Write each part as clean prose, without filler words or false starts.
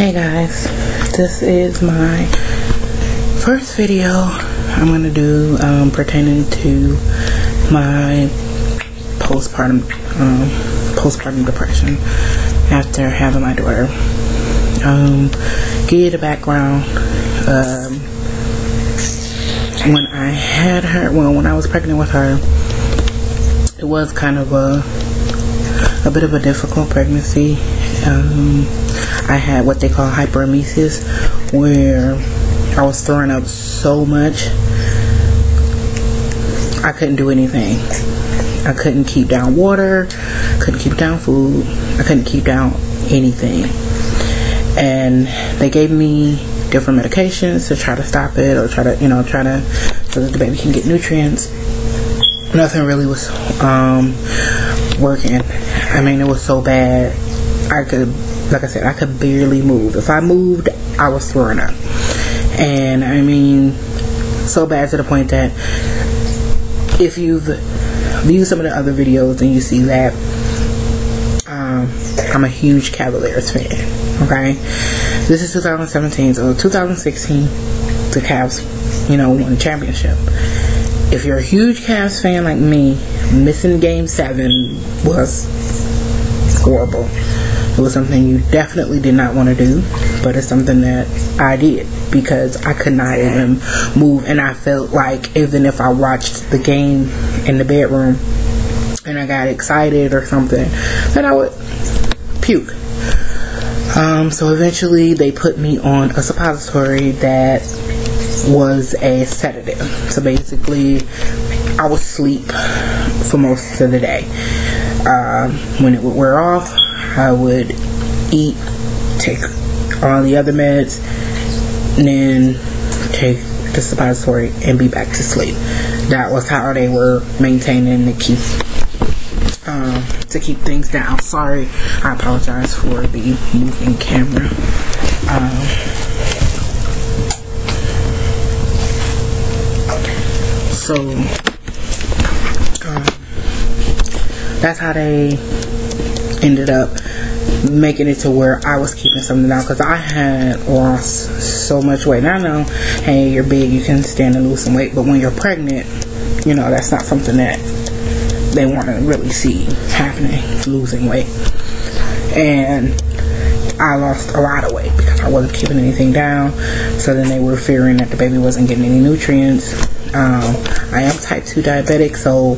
Hey guys, this is my first video I'm going to do pertaining to my postpartum depression after having my daughter. Give you the background. When I had her, when I was pregnant with her, it was kind of a bit of a difficult pregnancy. I had what they call hyperemesis, where I was throwing up so much I couldn't do anything. I couldn't keep down water, couldn't keep down food, I couldn't keep down anything. And they gave me different medications to try to stop it, or try to so that the baby can get nutrients. Nothing really was working. I mean, it was so bad. Like I said, I could barely move. If I moved, I was throwing up. And I mean, so bad to the point that if you've viewed some of the other videos and you see that, I'm a huge Cavaliers fan. Okay, this is 2017, so 2016 the Cavs, won the championship. If you're a huge Cavs fan like me, missing Game 7 was horrible. It was something you definitely did not want to do, but it's something that I did because I could not even move, and I felt like even if I watched the game in the bedroom and I got excited or something, that I would puke. So eventually they put me on a suppository that was a sedative. So basically I would sleep for most of the day. When it would wear off, I would eat, take all the other meds, and then take the suppository and be back to sleep. That was how they were maintaining to keep things down. Sorry, I apologize for the moving camera. That's how they ended up making it to where I was keeping something down, because I had lost so much weight. Now I know, hey, you're big, you can stand and lose some weight, but when you're pregnant, that's not something that they want to really see happening, losing weight. And I lost a lot of weight because I wasn't keeping anything down. So then they were fearing that the baby wasn't getting any nutrients. I am type 2 diabetic, so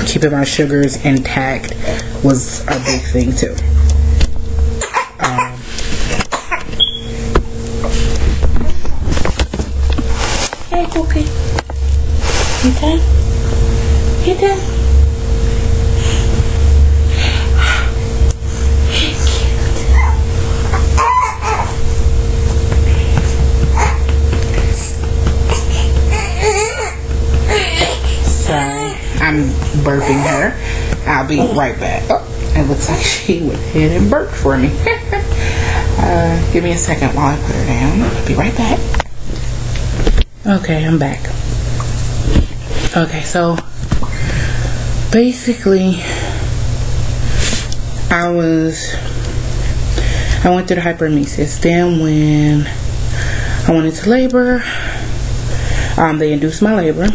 keeping my sugars intact was a big thing too. Hey, Cookie. You done? You done? Sorry, I'm burping her. I'll be right back. Oh, it looks like she went ahead and burped for me. Give me a second while I put her down. I'll be right back. Okay, I'm back. Okay, so basically I went through the hyperemesis. Then when I went into labor, they induced my labor.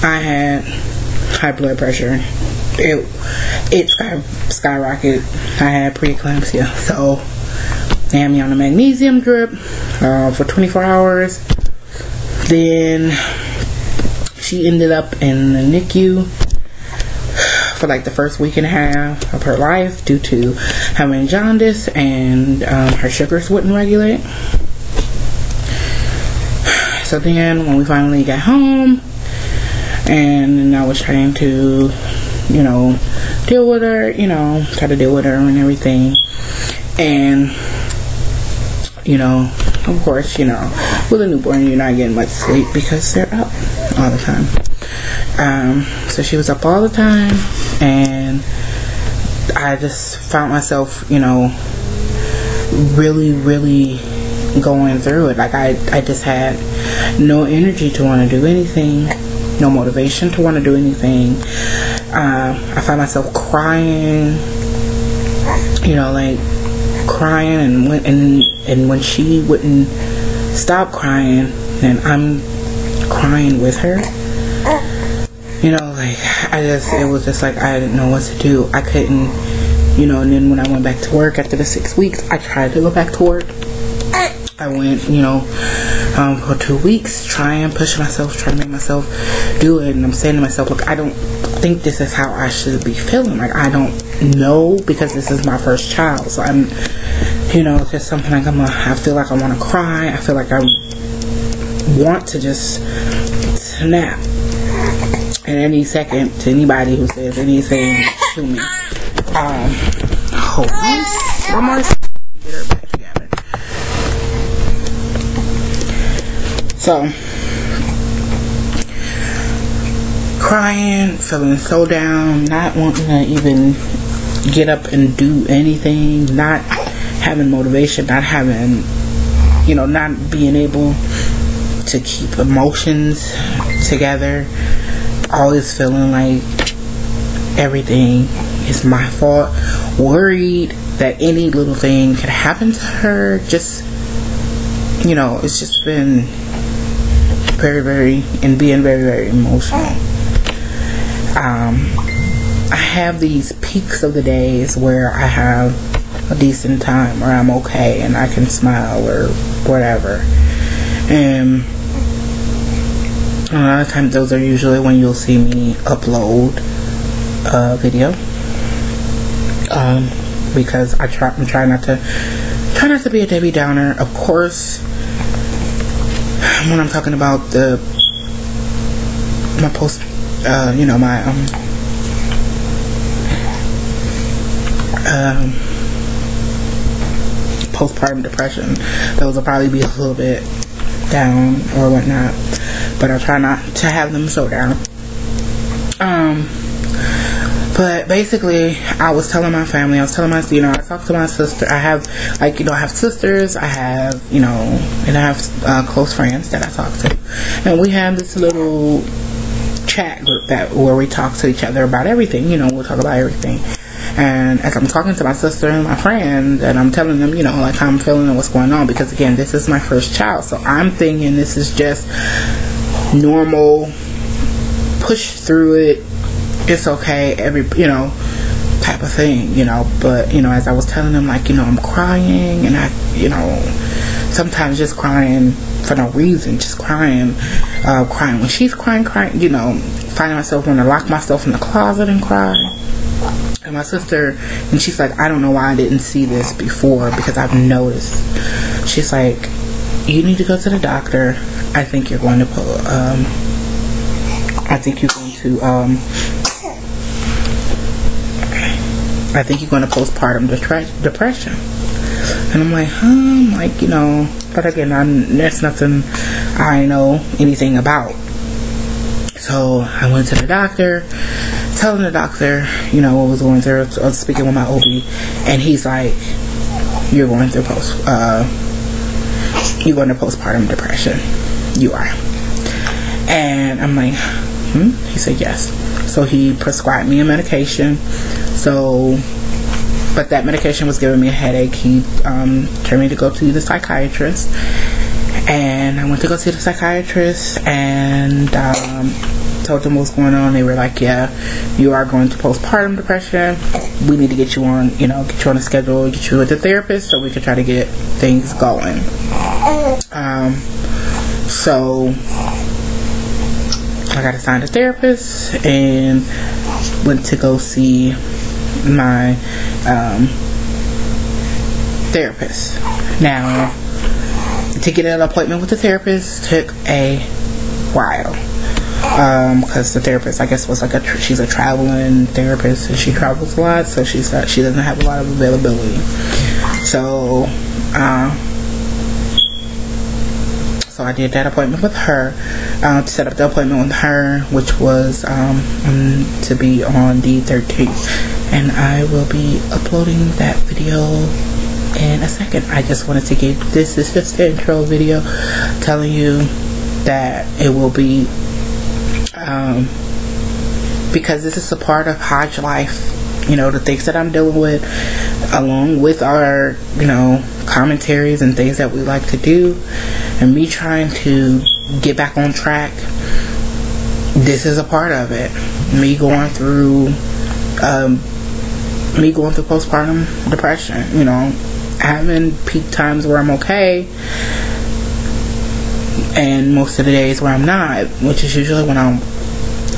I had high blood pressure. It skyrocketed. I had preeclampsia. So they had me on a magnesium drip for 24 hours. Then she ended up in the NICU for like the first week and a half of her life due to having jaundice, and her sugars wouldn't regulate. So then when we finally got home, and I was trying to, deal with her, try to deal with her and everything. And, of course, with a newborn, you're not getting much sleep because they're up all the time. So she was up all the time, and I just found myself, really, really going through it. Like I just had no energy to want to do anything, no motivation to want to do anything. I found myself crying you know, like crying, and when she wouldn't stop crying, then I'm crying with her. You know, like it was just like I didn't know what to do. I couldn't, you know. And then when I went back to work after the 6 weeks, I tried to go back to work. I went, you know, for 2 weeks, trying to make myself do it. And I'm saying to myself, look, I don't think this is how I should be feeling. Like, I don't know, because this is my first child. So I'm, you know, it's just something like I feel like I want to cry. I feel like I want to just snap at any second to anybody who says anything to me. Hold on. One more. Get her back together. So, crying, feeling so down, not wanting to even get up and do anything, not having motivation, not having, you know, not being able to keep emotions together, always feeling like everything is my fault, worried that any little thing could happen to her. Just, you know, it's just been being very emotional. I have these peaks of the days where I have a decent time, where I'm okay and I can smile or whatever, and a lot of times those are usually when you'll see me upload a video, because I'm trying not to be a Debbie Downer. Of course, when I'm talking about my post, you know, my postpartum depression, those will probably be a little bit down or whatnot, but I try not to have them so down. But basically, I was telling my family, I talked to my sister. I have, like, you know, I have sisters, I have, you know, and I have close friends that I talk to, and we have this little chat group where we talk to each other about everything. You know, we'll talk about everything. And as I'm talking to my sister and my friend, and I'm telling them, you know, like, how I'm feeling and what's going on, because again, this is my first child, so I'm thinking this is just normal, push through it, it's okay, you know, type of thing, you know. But, you know, as I was telling them, like, you know, I'm crying, and I, you know, sometimes just crying for no reason, just crying when she's crying, you know, finding myself wanting to lock myself in the closet and cry. And my sister, and she's like, I don't know why I didn't see this before, because I've noticed. She's like, you need to go to the doctor. I think you're going to postpartum depression. And I'm like, you know, but again, there's nothing I know anything about. So I went to the doctor, telling the doctor, you know, what was going through. I was speaking with my OB, and he's like, you're going to postpartum depression. You are. And I'm like, He said yes. So he prescribed me a medication. But that medication was giving me a headache. He told me to go to the psychiatrist, and I went to go see the psychiatrist, and told them what's going on. They were like, yeah, you are going to postpartum depression. We need to get you on, you know, a schedule, get you with a therapist so we can try to get things going. So I got assigned a therapist and went to go see my therapist. Now, to get an appointment with the therapist took a while, because the therapist, I guess, was like she's a traveling therapist, and she travels a lot, so she doesn't have a lot of availability. So I did that appointment with her, to set up the appointment with her, which was to be on the 13th, and I will be uploading that video in a second. I just wanted to give this is just the intro video telling you that it will be because this is a part of Hodge life you know, the things that I'm dealing with, along with our, you know, commentaries and things that we like to do, and me trying to get back on track. This is a part of it. Me going through postpartum depression, you know, having peak times where I'm okay, and most of the days where I'm not, which is usually when I'm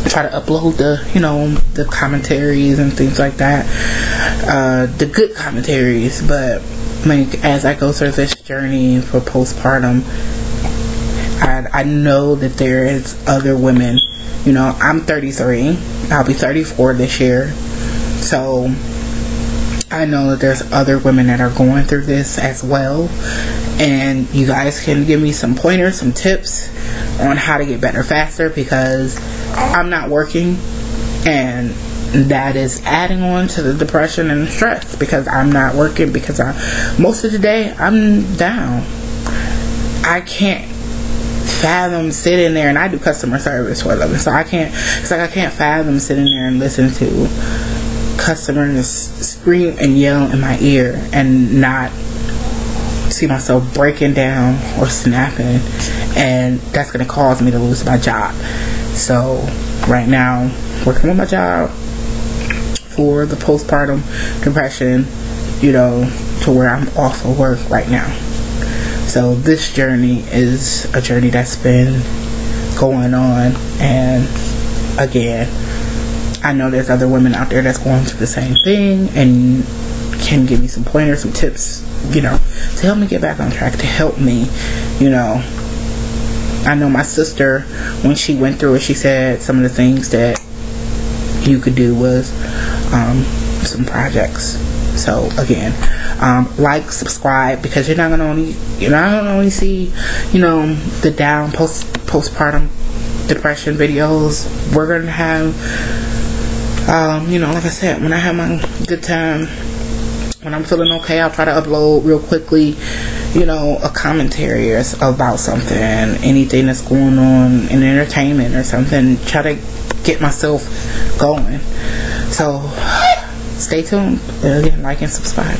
try to upload the, you know, the commentaries and things like that, the good commentaries. But like, as I go through this journey for postpartum, I know that there is other women. You know, I'm 33, I'll be 34 this year, so I know that there's other women that are going through this as well, and you guys can give me some pointers, some tips on how to get better faster, because I'm not working, and that is adding on to the depression and the stress, because I'm not working, because most of the day I'm down. I can't fathom sitting there, and I do customer service for a living, so I can't fathom sitting there and listen to customers scream and yell in my ear and not see myself breaking down or snapping, and that's going to cause me to lose my job. So right now, working on my job for the postpartum depression, you know, to where I'm off of work right now. So this journey is a journey that's been going on, and again, I know there's other women out there that's going through the same thing and can give me some pointers, some tips, you know, to help me get back on track, to help me, you know. I know my sister, when she went through it, she said some of the things that you could do was some projects. So again, like, subscribe, because you're not gonna only see, you know, the down postpartum depression videos. We're gonna have, you know, like I said, when I have my good time, when I'm feeling okay, I'll try to upload real quickly, you know, a commentary about something, anything that's going on in entertainment or something. Try to get myself going. So stay tuned. Again, like and subscribe.